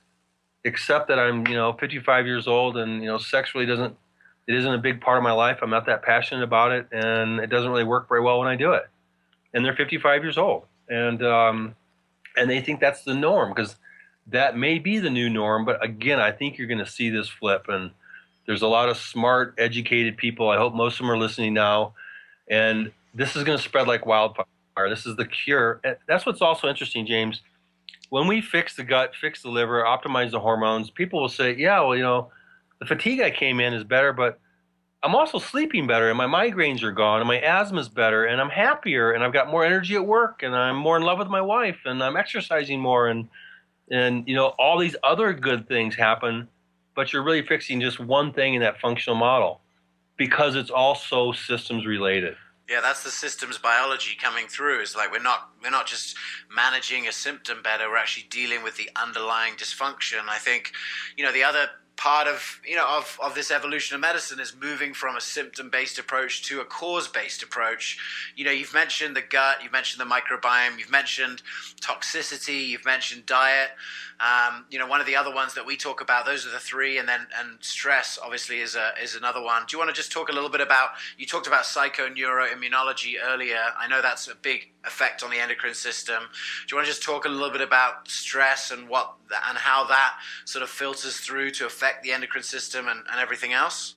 accept that I'm, 55 years old and, sex really isn't a big part of my life. I'm not that passionate about it and it doesn't really work very well when I do it. And they're 55 years old. And they think that's the norm because that may be the new norm. But again, I think you're going to see this flip. And there's a lot of smart, educated people. I hope most of them are listening now. And this is going to spread like wildfire. This is the cure. And that's what's also interesting, James. When we fix the gut, fix the liver, optimize the hormones, people will say, yeah, well, the fatigue I came in is better, but I'm also sleeping better and my migraines are gone and my asthma's better and I'm happier and I've got more energy at work and I'm more in love with my wife and I'm exercising more and all these other good things happen, but you're really fixing just one thing in that functional model because it's all so systems related. Yeah, that's the systems biology coming through. It's like we're not just managing a symptom better, we're actually dealing with the underlying dysfunction. I think, the other part of this evolution of medicine is moving from a symptom-based approach to a cause-based approach. You've mentioned the gut, you've mentioned the microbiome, you've mentioned toxicity, you've mentioned diet. One of the other ones that we talk about, those are the three, and stress obviously is another one. Do you want to just talk a little bit about, you talked about psychoneuroimmunology earlier. I know that's a big effect on the endocrine system. Do you want to just talk a little bit about stress and how that sort of filters through to affect the endocrine system and everything else?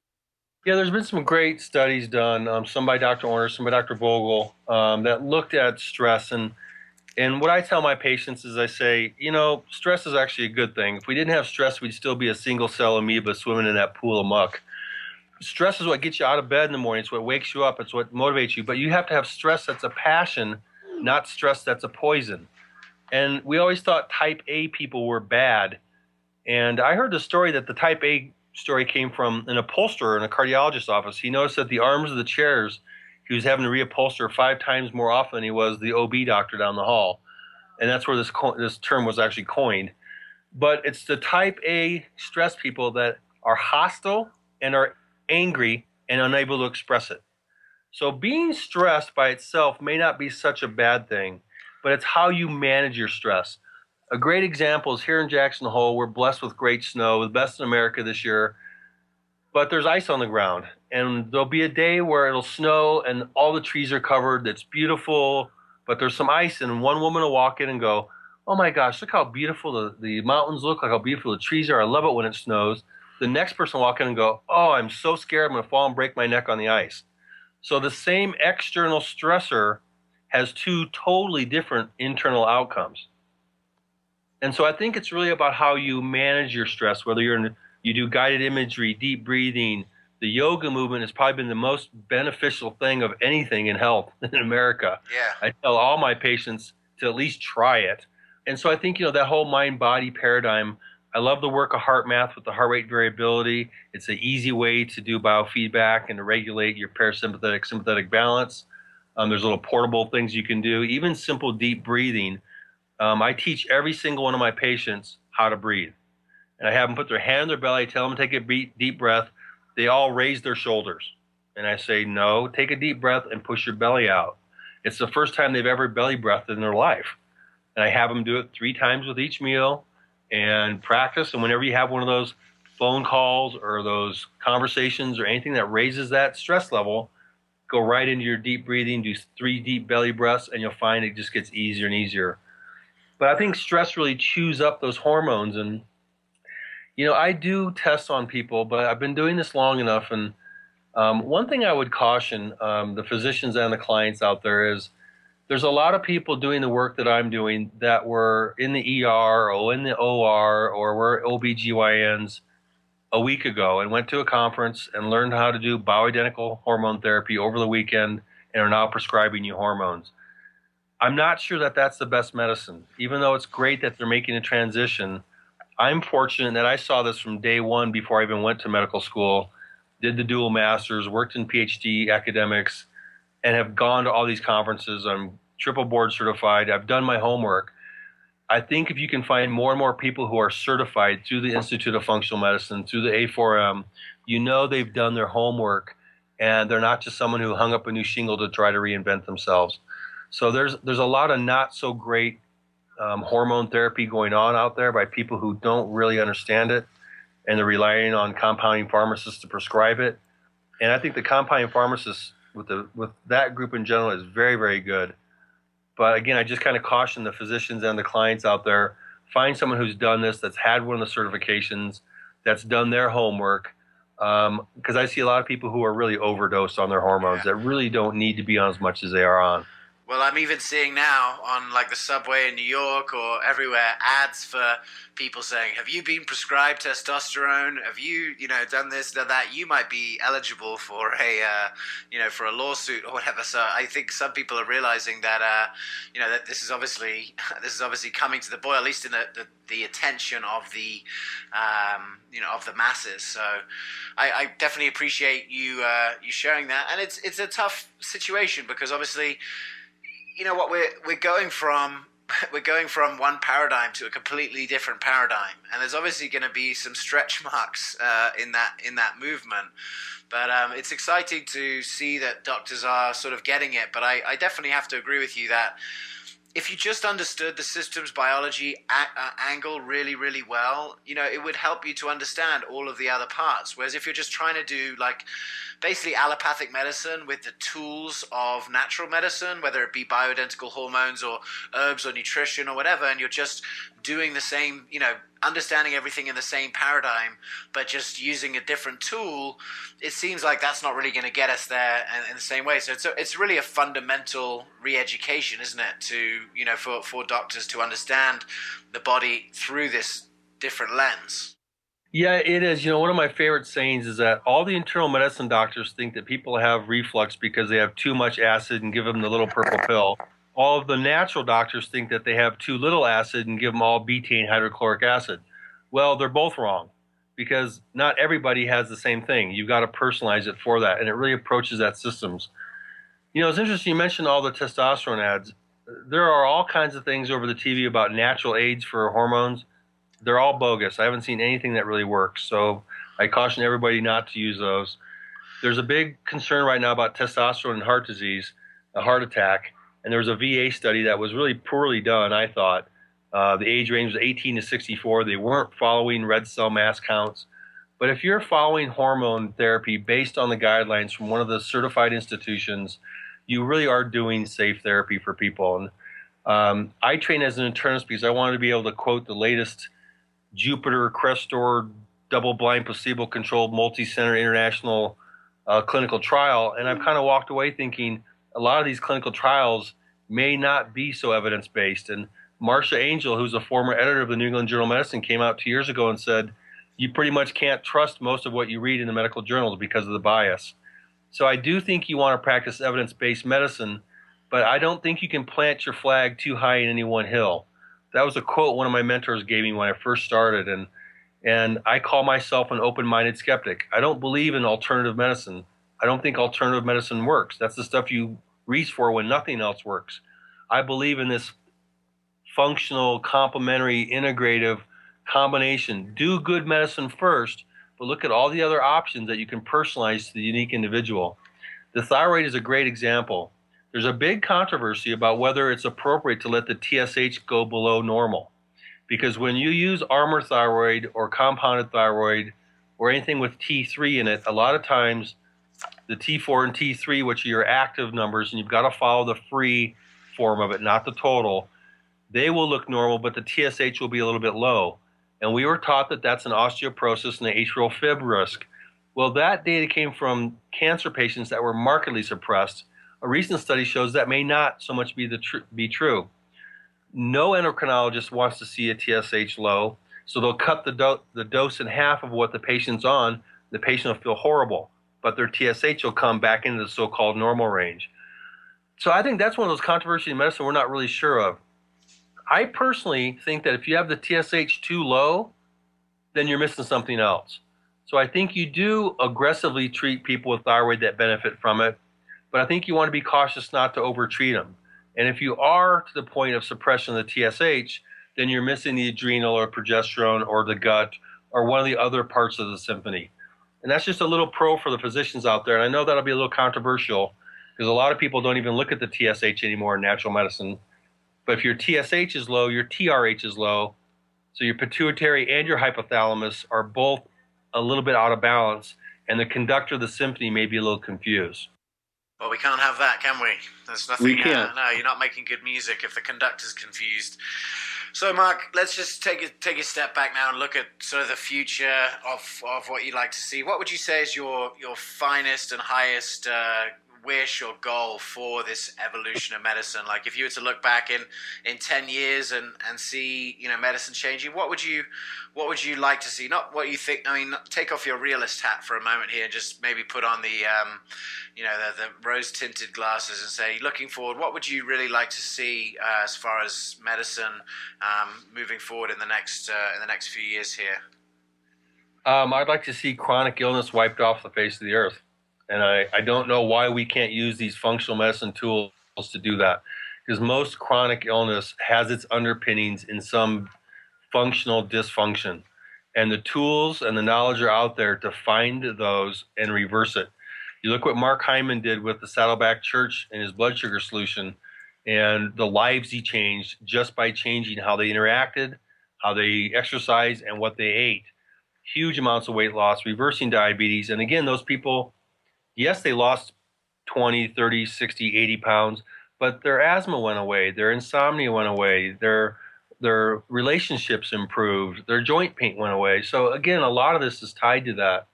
Yeah, there's been some great studies done, some by Dr. Orner, some by Dr. Vogel, that looked at stress. And what I tell my patients is I say, stress is actually a good thing. If we didn't have stress, we'd still be a single-cell amoeba swimming in that pool of muck. Stress is what gets you out of bed in the morning. It's what wakes you up. It's what motivates you. But you have to have stress that's a passion not stress that's a poison. And we always thought type A people were bad. And I heard the story that the type A story came from an upholsterer in a cardiologist's office. He noticed that the arms of the chairs, he was having to reupholster 5 times more often than he was the OB doctor down the hall. And that's where this term was actually coined. But it's the type A stress people that are hostile and are angry and unable to express it. So being stressed by itself may not be such a bad thing, but it's how you manage your stress. A great example is here in Jackson Hole. We're blessed with great snow, the best in America this year, but there's ice on the ground. And there'll be a day where it'll snow and all the trees are covered. It's beautiful, but there's some ice, and one woman will walk in and go, "Oh my gosh, look how beautiful the mountains look, like how beautiful the trees are. I love it when it snows." The next person will walk in and go, "Oh, I'm so scared I'm going to fall and break my neck on the ice." So the same external stressor has 2 totally different internal outcomes. And so I think it's really about how you manage your stress, whether you do guided imagery, deep breathing. The yoga movement has probably been the most beneficial thing of anything in health in America. Yeah. I tell all my patients to at least try it. And so I think, that whole mind-body paradigm, I love the work of heart math with the heart rate variability. It's an easy way to do biofeedback and to regulate your parasympathetic, sympathetic balance. There's little portable things you can do, even simple deep breathing. I teach every single one of my patients how to breathe. And I have them put their hand on their belly, tell them to take a deep breath. They all raise their shoulders. And I say, no, take a deep breath and push your belly out. It's the first time they've ever belly breathed in their life. And I have them do it 3 times with each meal and practice. And whenever you have one of those phone calls or those conversations or anything that raises that stress level, go right into your deep breathing, do 3 deep belly breaths, and you'll find it just gets easier and easier. But I think stress really chews up those hormones. And, I do tests on people, but I've been doing this long enough. And one thing I would caution the physicians and the clients out there is there's a lot of people doing the work that I'm doing that were in the ER or in the OR or were OBGYNs a week ago and went to a conference and learned how to do bioidentical hormone therapy over the weekend and are now prescribing you hormones. I'm not sure that that's the best medicine. Even though it's great that they're making a transition, I'm fortunate that I saw this from day one before I even went to medical school, did the dual masters, worked in PhD academics, and have gone to all these conferences. I'm triple board certified. I've done my homework. I think if you can find more and more people who are certified through the Institute of Functional Medicine, through the A4M, they've done their homework and they're not just someone who hung up a new shingle to try to reinvent themselves. So there's a lot of not so great hormone therapy going on out there by people who don't really understand it, and they're relying on compounding pharmacists to prescribe it. And I think the compounding pharmacists with that group in general is very, very good. But again, I just kind of caution the physicians and the clients out there, find someone who's done this, that's had one of the certifications, that's done their homework. Because I see a lot of people who are really overdosed on their hormones that really don't need to be on as much as they are on. Well, I'm even seeing now on like the subway in New York or everywhere ads for people saying, "Have you been prescribed testosterone? Have you, done this, done that? You might be eligible for for a lawsuit or whatever." So I think some people are realizing that, that this is obviously coming to the boil, at least in the attention of the, of the masses. So I definitely appreciate you sharing that, and it's a tough situation because obviously, what we're going from one paradigm to a completely different paradigm, and there's obviously going to be some stretch marks in that movement. But it's exciting to see that doctors are sort of getting it. But I definitely have to agree with you that if you just understood the systems biology angle really, really well, it would help you to understand all of the other parts. Whereas if you're just trying to do basically allopathic medicine with the tools of natural medicine, whether it be bioidentical hormones or herbs or nutrition or whatever, and you're just doing the same, understanding everything in the same paradigm, but just using a different tool, it seems like that's not really going to get us there in the same way. So it's really a fundamental re-education, isn't it, to, for doctors to understand the body through this different lens. Yeah, it is. One of my favorite sayings is that all the internal medicine doctors think that people have reflux because they have too much acid and give them the little purple pill. all of the natural doctors think that they have too little acid and give them all betaine hydrochloric acid. Well, they're both wrong, because not everybody has the same thing. You've got to personalize it for that, and it really approaches that systems. You know, it's interesting you mentioned all the testosterone ads. There are all kinds of things over the TV about natural aids for hormones. They're all bogus. I haven't seen anything that really works. So I caution everybody not to use those. There's a big concern right now about testosterone and heart disease, a heart attack. And there was a VA study that was really poorly done, I thought. The age range was 18 to 64. They weren't following red cell mass counts. But if you're following hormone therapy based on the guidelines from one of the certified institutions, you really are doing safe therapy for people. And I train as an internist because I wanted to be able to quote the latest Jupiter, Crestor, double-blind, placebo-controlled, multi-center international clinical trial. And I've kind of walked away thinking a lot of these clinical trials may not be so evidence-based. And Marcia Angel, who's a former editor of the New England Journal of Medicine, came out 2 years ago and said, you pretty much can't trust most of what you read in the medical journals because of the bias. So I do think you want to practice evidence-based medicine, but I don't think you can plant your flag too high in any one hill. That was a quote one of my mentors gave me when I first started, and I call myself an open-minded skeptic. I don't believe in alternative medicine. I don't think alternative medicine works. That's the stuff you reach for when nothing else works. I believe in this functional, complementary, integrative combination. Do good medicine first, but look at all the other options that you can personalize to the unique individual. The thyroid is a great example. There's a big controversy about whether it's appropriate to let the TSH go below normal. Because when you use Armour thyroid or compounded thyroid or anything with T3 in it, a lot of times the T4 and T3, which are your active numbers, and you've got to follow the free form of it, not the total, they will look normal, but the TSH will be a little bit low. And we were taught that that's an osteoporosis and an atrial fib risk. Well, that data came from cancer patients that were markedly suppressed. A recent study shows that may not so much be true. No endocrinologist wants to see a TSH low, so they'll cut the dose in half of what the patient's on. The patient will feel horrible, but their TSH will come back into the so-called normal range. So I think that's one of those controversies in medicine we're not really sure of. I personally think that if you have the TSH too low, then you're missing something else. So I think you do aggressively treat people with thyroid that benefit from it, but I think you want to be cautious not to overtreat them. And if you are to the point of suppression of the TSH, then you're missing the adrenal or progesterone or the gut or one of the other parts of the symphony. And that's just a little pro for the physicians out there. And I know that'll be a little controversial because a lot of people don't even look at the TSH anymore in natural medicine. But if your TSH is low, your TRH is low. So your pituitary and your hypothalamus are both a little bit out of balance, and the conductor of the symphony may be a little confused. Well, we can't have that, can we? There's nothing. We can't. No, you're not making good music if the conductor's confused. So, Mark, let's just take a step back now and look at sort of the future of what you'd like to see. What would you say is your finest and highest wish or goal for this evolution of medicine? Like, if you were to look back in 10 years and see, you know, medicine changing, what would you like to see? Not what you think. I mean, take off your realist hat for a moment here and just maybe put on the the rose tinted glasses and say, looking forward, what would you really like to see as far as medicine moving forward in the next few years here? I'd like to see chronic illness wiped off the face of the earth. And I don't know why we can't use these functional medicine tools to do that, because most chronic illness has its underpinnings in some functional dysfunction. And the tools and the knowledge are out there to find those and reverse it. You look what Mark Hyman did with the Saddleback Church and his blood sugar solution and the lives he changed just by changing how they interacted, how they exercised, and what they ate. Huge amounts of weight loss, reversing diabetes. And again, those people, yes, they lost 20, 30, 60, 80 pounds, but their asthma went away, their insomnia went away, their relationships improved, their joint pain went away. So again, a lot of this is tied to that.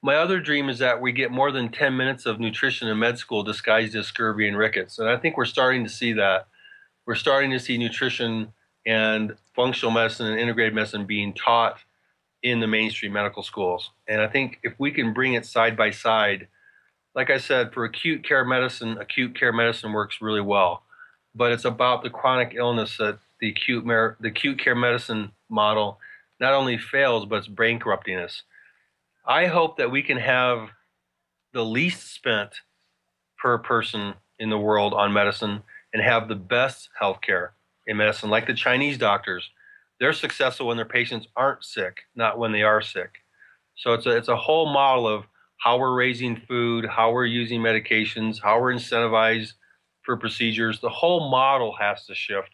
My other dream is that we get more than 10 minutes of nutrition in med school disguised as scurvy and rickets. And I think we're starting to see that. We're starting to see nutrition and functional medicine and integrated medicine being taught in the mainstream medical schools. And I think if we can bring it side by side, like I said, for acute care medicine works really well. but it's about the chronic illness that the acute care medicine model not only fails, but it's brain corrupting us. I hope that we can have the least spent per person in the world on medicine and have the best healthcare in medicine, like the Chinese doctors. They're successful when their patients aren't sick, not when they are sick. So it's a whole model of how we're raising food, how we're using medications, how we're incentivized for procedures. The whole model has to shift.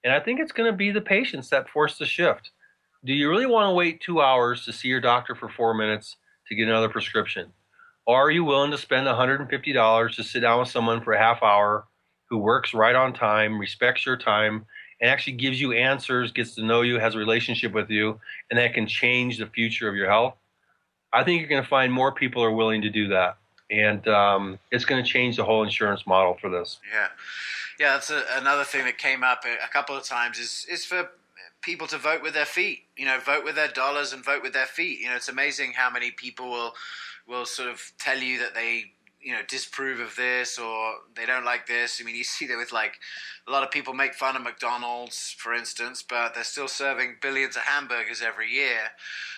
And I think it's going to be the patients that force the shift. Do you really want to wait 2 hours to see your doctor for 4 minutes to get another prescription? Or are you willing to spend $150 to sit down with someone for a half hour who works right on time, respects your time, and actually gives you answers, gets to know you, has a relationship with you, and that can change the future of your health? I think you're going to find more people are willing to do that. And it's going to change the whole insurance model for this. Yeah. Yeah, that's another thing that came up a couple of times is for people to vote with their feet, vote with their dollars and vote with their feet. It's amazing how many people will sort of tell you that they, disapprove of this or they don't like this. I mean, you see that with like a lot of people make fun of McDonald's, for instance, but they're still serving billions of hamburgers every year.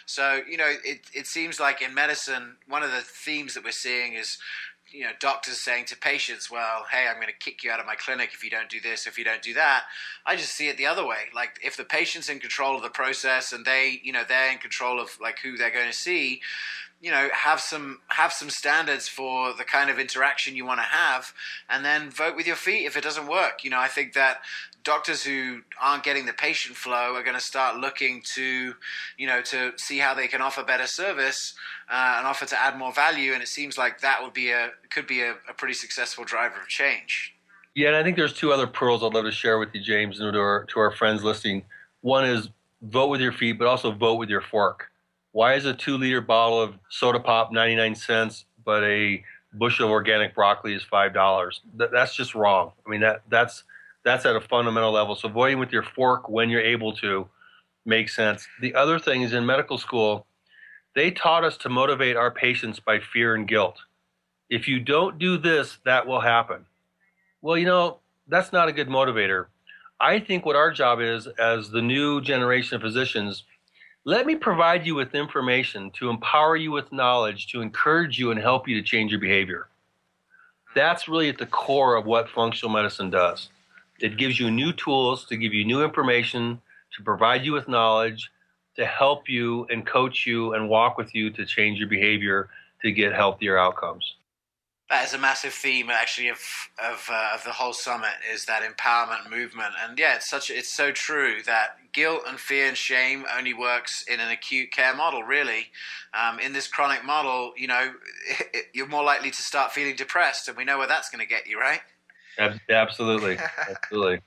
So, it seems like in medicine, one of the themes that we're seeing is, doctors saying to patients, well, hey, I'm going to kick you out of my clinic if you don't do this, if you don't do that. I just see it the other way. Like if the patient's in control of the process and they, they're in control of like who they're going to see, have some standards for the kind of interaction you want to have, and then vote with your feet if it doesn't work. I think that doctors who aren't getting the patient flow are going to start looking to, to see how they can offer better service and offer to add more value. And it seems like that could be a pretty successful driver of change. Yeah, and I think there's two other pearls I'd love to share with you, James, and to our friends listening. One is vote with your feet, but also vote with your fork. Why is a 2-liter bottle of soda pop 99 cents, but a bushel of organic broccoli is $5? That's just wrong. I mean, that's at a fundamental level. So voting with your fork when you're able to makes sense. The other thing is in medical school, they taught us to motivate our patients by fear and guilt. If you don't do this, that will happen. Well, that's not a good motivator. I think what our job is as the new generation of physicians, let me provide you with information to empower you with knowledge, to encourage you and help you to change your behavior. That's really at the core of what functional medicine does. It gives you new tools, to give you new information, to provide you with knowledge, to help you and coach you and walk with you to change your behavior to get healthier outcomes. That is a massive theme, actually, of the whole summit, is that empowerment movement. And yeah, it's so true that guilt and fear and shame only works in an acute care model, really. In this chronic model, you're more likely to start feeling depressed, and we know where that's going to get you, right? Absolutely, absolutely.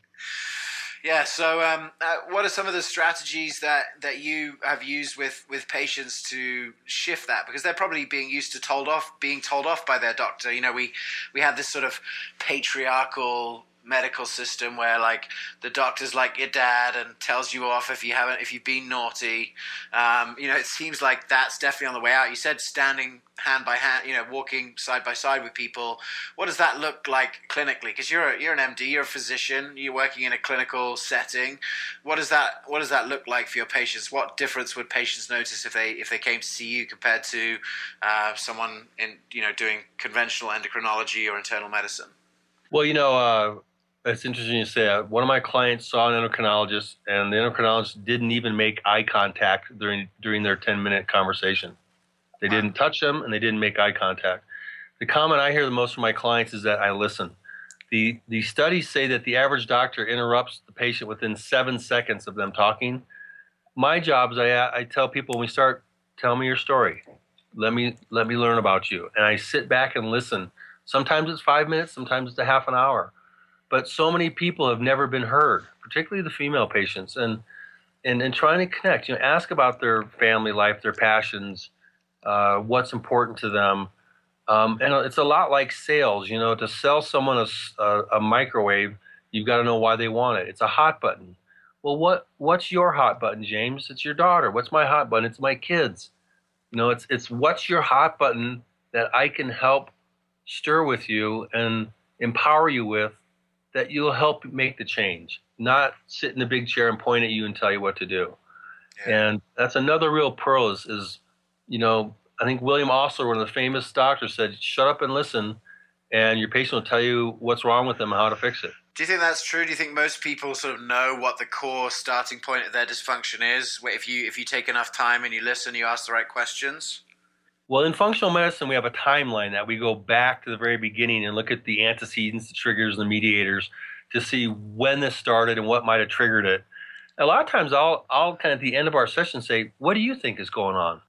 Yeah. So, what are some of the strategies that you have used with patients to shift that? Because they're probably being told off by their doctor. We have this sort of patriarchal medical system where like the doctor's like your dad and tells you off if you've been naughty. It seems like that's definitely on the way out. You said standing hand by hand, walking side by side with people. What does that look like clinically? Because you're an MD, you're a physician, you're working in a clinical setting. What does that look like for your patients? What difference would patients notice if they came to see you compared to someone in doing conventional endocrinology or internal medicine? Well, it's interesting you say that. One of my clients saw an endocrinologist, and the endocrinologist didn't even make eye contact during their 10-minute conversation. They didn't touch them, and they didn't make eye contact. The comment I hear the most from my clients is that I listen. The studies say that the average doctor interrupts the patient within 7 seconds of them talking. My job is I tell people when we start, tell me your story. Let me learn about you. And I sit back and listen. Sometimes it's 5 minutes, sometimes it's a half an hour. But so many people have never been heard, particularly the female patients, and trying to connect. Ask about their family life, their passions, what's important to them. And it's a lot like sales. To sell someone a microwave, you've got to know why they want it. It's a hot button. Well, what's your hot button, James? It's your daughter. What's my hot button? It's my kids. It's what's your hot button that I can help stir with you and empower you with that you'll help make the change, not sit in a big chair and point at you and tell you what to do. Yeah. And that's another real pearl is, I think William Osler, one of the famous doctors, said, shut up and listen, and your patient will tell you what's wrong with them and how to fix it. Do you think that's true? Do you think most people sort of know what the core starting point of their dysfunction is? If you take enough time and you listen, you ask the right questions? Well, in functional medicine, we have a timeline that we go back to the very beginning and look at the antecedents, the triggers, and the mediators to see when this started and what might have triggered it. A lot of times I'll kind of at the end of our session say, what do you think is going on?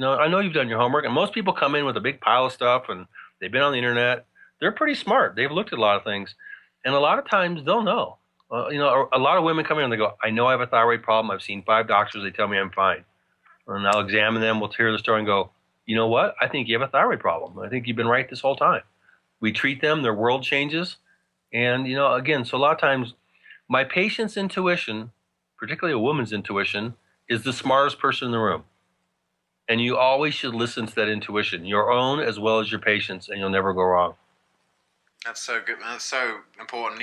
I know you've done your homework, and most people come in with a big pile of stuff and they've been on the internet. They're pretty smart. They've looked at a lot of things. And a lot of times they'll know. A lot of women come in and they go, I know I have a thyroid problem. I've seen 5 doctors. They tell me I'm fine. And I'll examine them. We'll hear the story and go, you know what? I think you have a thyroid problem. I think you've been right this whole time. We treat them. Their world changes. And, again, so a lot of times my patient's intuition, particularly a woman's intuition, is the smartest person in the room. And you always should listen to that intuition, your own as well as your patient's, and you'll never go wrong. That's so good. That's so important.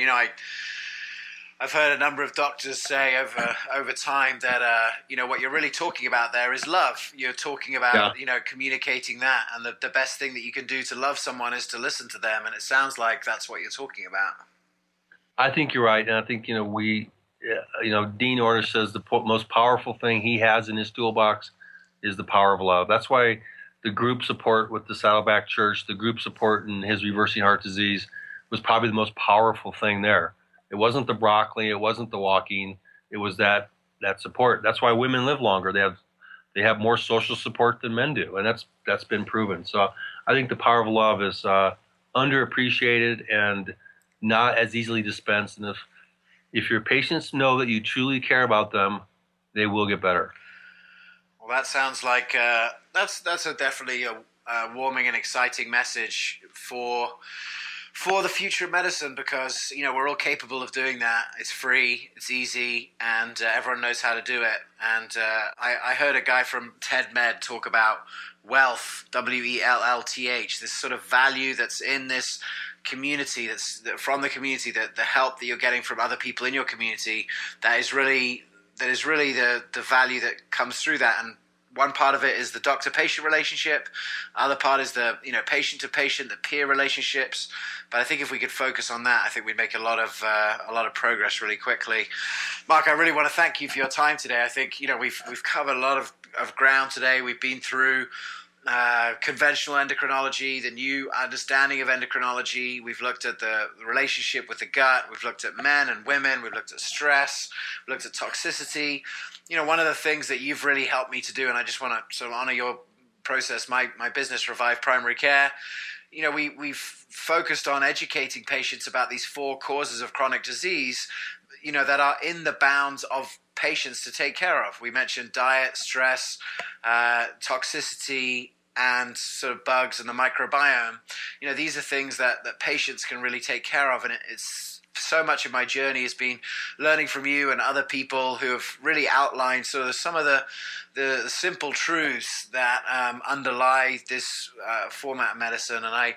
I've heard a number of doctors say over time that what you're really talking about there is love. You're talking about communicating that, and the best thing that you can do to love someone is to listen to them. And it sounds like that's what you're talking about. I think you're right, and I think Dean Ornish says the most powerful thing he has in his toolbox is the power of love. That's why the group support with the Saddleback Church, the group support in his reversing heart disease, was probably the most powerful thing there. It wasn't the broccoli, it wasn't the walking, it was that support. That's why women live longer. They have more social support than men do, and that's been proven. So I think the power of love is underappreciated and not as easily dispensed. And if your patients know that you truly care about them, they will get better. Well, that sounds like that's definitely a warming and exciting message for the future of medicine, because we're all capable of doing that. It's free, it's easy, and everyone knows how to do it. And I heard a guy from TED Med talk about wealth, WELLTH, this sort of value that's in this community, that's from the community, that the help that you're getting from other people in your community, that is really the value that comes through that. And one part of it is the doctor-patient relationship. Other part is the patient-to-patient, the peer relationships. But I think if we could focus on that, I think we'd make a lot of progress really quickly. Mark, I really want to thank you for your time today. I think we've covered a lot of ground today. We've been through conventional endocrinology, the new understanding of endocrinology. We've looked at the relationship with the gut. We've looked at men and women. We've looked at stress. We've looked at toxicity. One of the things that you've really helped me to do, and I just want to sort of honor your process, my business, Revive Primary Care, we've focused on educating patients about these 4 causes of chronic disease, that are in the bounds of patients to take care of. We mentioned diet, stress, toxicity, and sort of bugs and the microbiome. These are things that patients can really take care of, and it's so much of my journey has been learning from you and other people who have really outlined sort of some of the simple truths that underlie this format of medicine. And I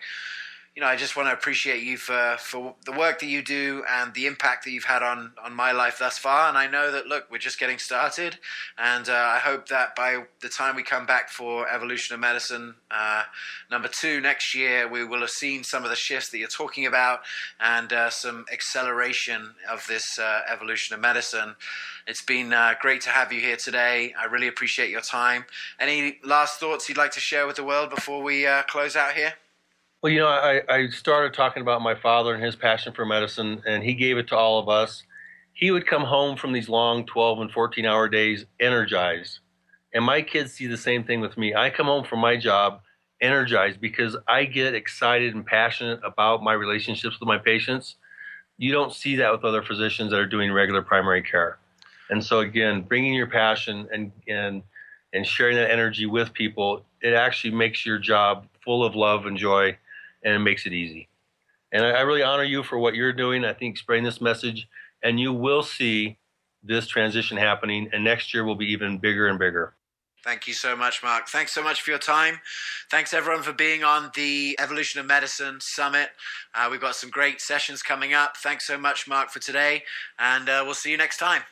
just want to appreciate you for the work that you do and the impact that you've had on my life thus far. And I know that, look, we're just getting started. And I hope that by the time we come back for Evolution of Medicine number 2 next year, we will have seen some of the shifts that you're talking about and some acceleration of this evolution of medicine. It's been great to have you here today. I really appreciate your time. Any last thoughts you'd like to share with the world before we close out here? Well, I started talking about my father and his passion for medicine, and he gave it to all of us. He would come home from these long 12 and 14-hour days energized. And my kids see the same thing with me. I come home from my job energized because I get excited and passionate about my relationships with my patients. You don't see that with other physicians that are doing regular primary care. And so, again, bringing your passion and sharing that energy with people, it actually makes your job full of love and joy, and it makes it easy. And I really honor you for what you're doing. I think spreading this message, and you will see this transition happening, and next year will be even bigger and bigger. Thank you so much, Mark. Thanks so much for your time. Thanks, everyone, for being on the Evolution of Medicine Summit. We've got some great sessions coming up. Thanks so much, Mark, for today, and we'll see you next time.